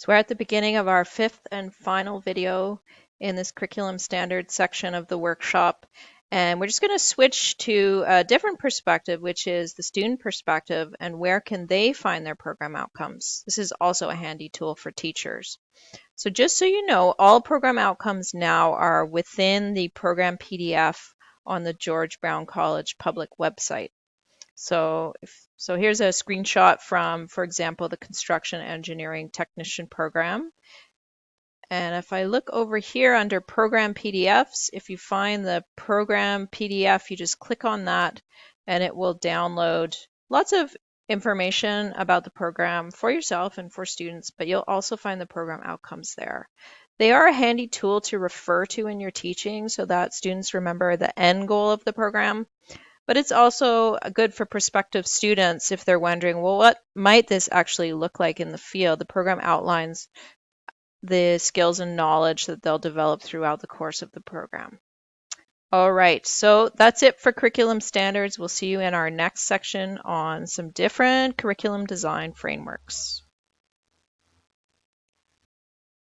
So we're at the beginning of our fifth and final video in this curriculum standards section of the workshop. And we're just going to switch to a different perspective, which is the student perspective and where can they find their program outcomes. This is also a handy tool for teachers. So just so you know, all program outcomes now are within the program PDF on the George Brown College public website. So here's a screenshot from, for example, the construction engineering technician program. And if I look over here under program PDFs, if you find the program PDF, you just click on that and it will download lots of information about the program for yourself and for students, but you'll also find the program outcomes there. They are a handy tool to refer to in your teaching so that students remember the end goal of the program. But it's also good for prospective students if they're wondering, well, what might this actually look like in the field? The program outlines the skills and knowledge that they'll develop throughout the course of the program. All right, so that's it for curriculum standards. We'll see you in our next section on some different curriculum design frameworks.